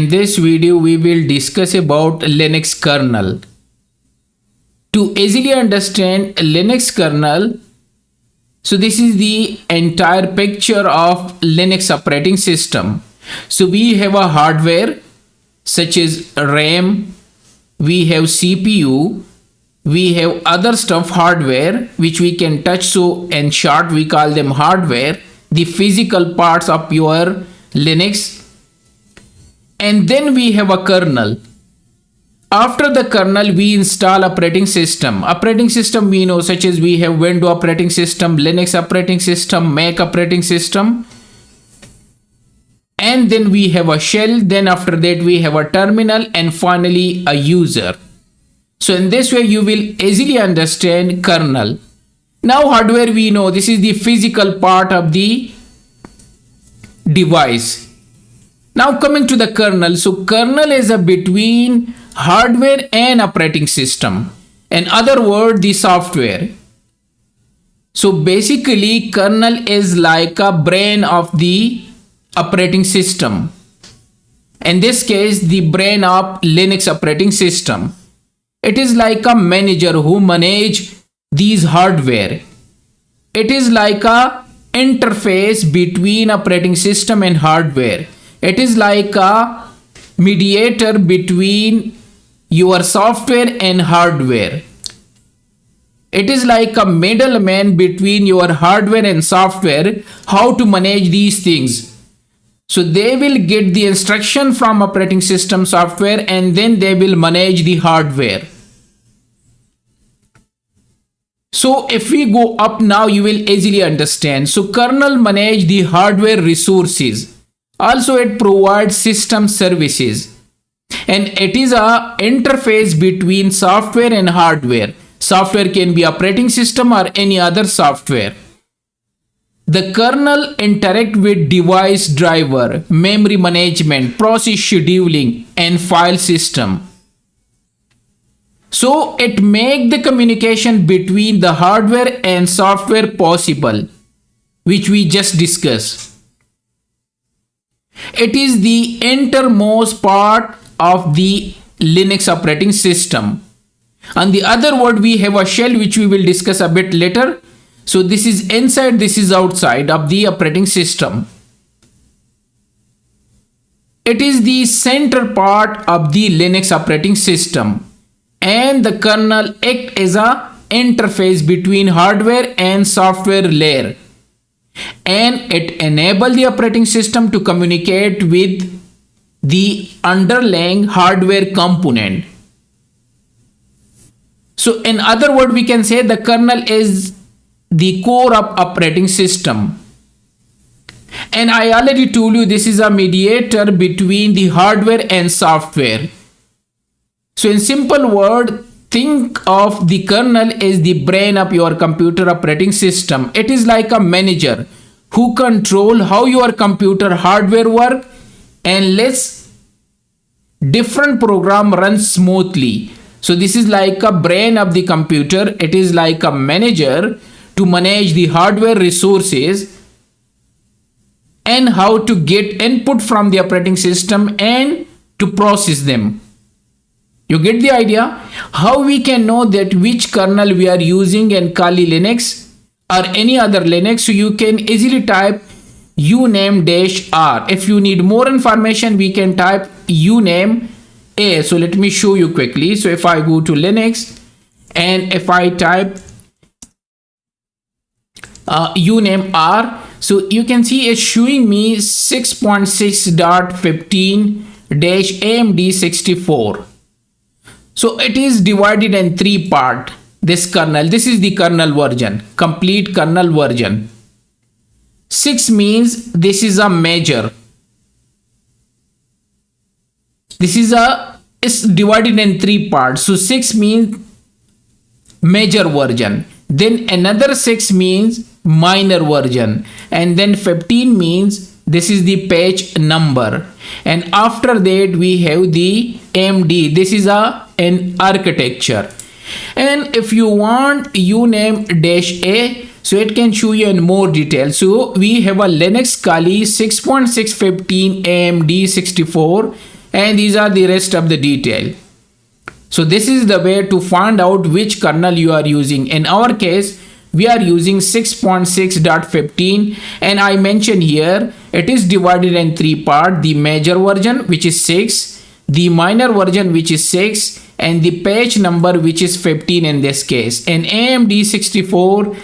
in this video we will discuss about Linux kernel. To easily understand Linux kernel, so this is the entire picture of Linux operating system. So we have a hardware such as RAM, we have CPU, we have other stuff hardware which we can touch, so in short we call them hardware, the physical parts of your Linux. And then we have a kernel. After the kernel we install operating system. Operating system we know, such as we have Windows operating system, Linux operating system, Mac operating system, and then we have a shell. Then after that we have a terminal, and finally a user. So in this way you will easily understand kernel. Now hardware we know, this is the physical part of the device. Now coming to the kernel, so kernel is a between hardware and operating system. In other words, the software. So basically kernel is like a brain of the operating system. In this case, the brain of Linux operating system. It is like a manager who manage these hardware. It is like a interface between operating system and hardware. It is like a mediator between your software and hardware. It is like a middleman between your hardware and software, how to manage these things. So they will get the instruction from operating system software, and then they will manage the hardware. So if we go up now, you will easily understand. So kernel manage the hardware resources. Also it provides system services, and it is a interface between software and hardware. Software can be operating system or any other software. The kernel interact with device driver, memory management, process scheduling, and file system. So it make the communication between the hardware and software possible, which we just discussed. It is the innermost part of the Linux operating system. On the other word, we have a shell which we will discuss a bit later. So this is inside, this is outside of the operating system. It is the center part of the Linux operating system, and the kernel acts as a interface between hardware and software layer, and it enables the operating system to communicate with the underlying hardware component. So in other words, we can say the kernel is the core of operating system. And I already told you this is a mediator between the hardware and software. So in simple word, think of the kernel as the brain of your computer operating system. It is like a manager who control how your computer hardware work and lets different program run smoothly. So this is like a brain of the computer. It is like a manager to manage the hardware resources and how to get input from the operating system and to process them. You get the idea? How we can know that which kernel we are using in Kali Linux or any other Linux? So you can easily type uname-r. If you need more information, we can type uname a. So let me show you quickly. So if I go to Linux and if I type uname-r, so you can see it's showing me 6.6.15-AMD64. So it is divided in three parts. This kernel, this is the kernel version, complete kernel version. 6 means this is a major. This is it's divided in three parts. So 6 means major version. Then another 6 means minor version. And then 15 means this is the page number. And after that we have the AMD. This is an architecture. And if you want uname-a, so it can show you in more detail. So we have a Linux Kali 6.615 AMD 64 and these are the rest of the detail. So this is the way to find out which kernel you are using. In our case, we are using 6.6.15, and I mentioned here it is divided in three parts: the major version, which is 6, the minor version, which is 6, and the page number, which is 15 in this case. And AMD 64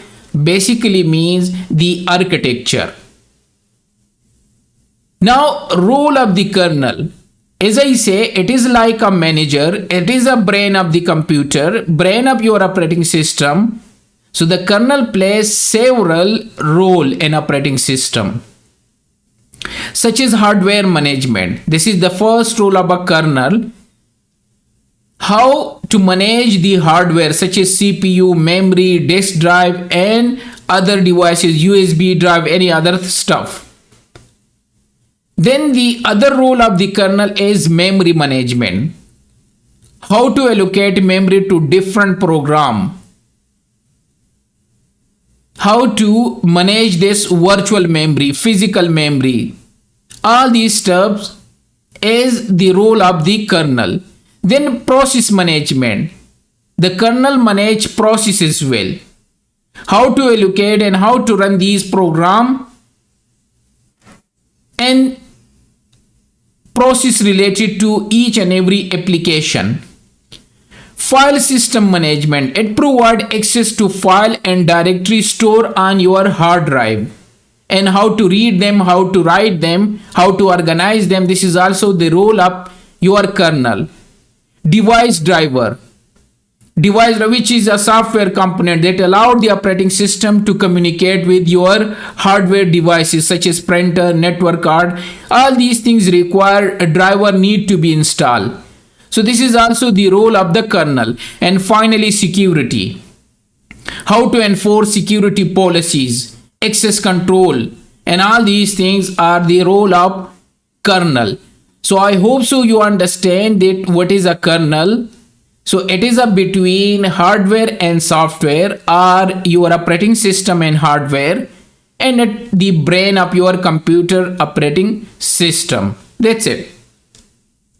basically means the architecture. Now, role of the kernel. As I say, it is like a manager. It is a brain of the computer, brain of your operating system. So the kernel plays several roles in operating system, such as hardware management. This is the first role of a kernel. How to manage the hardware such as CPU, memory, disk drive, and other devices, USB drive, any other stuff. Then the other role of the kernel is memory management. How to allocate memory to different program. How to manage this virtual memory, physical memory. All these steps is the role of the kernel. Then process management. The kernel manage processes well. How to allocate and how to run these program and process related to each and every application. File system management. It provides access to file and directory stored on your hard drive, and how to read them, how to write them, how to organize them. This is also the role of your kernel. Device driver. Device, which is a software component that allows the operating system to communicate with your hardware devices such as printer, network card. All these things require a driver need to be installed. So this is also the role of the kernel. And finally, security. How to enforce security policies, access control, and all these things are the role of kernel. So I hope so you understand that what is a kernel. So it is a between hardware and software, or your operating system and hardware, and the brain of your computer operating system. That's it.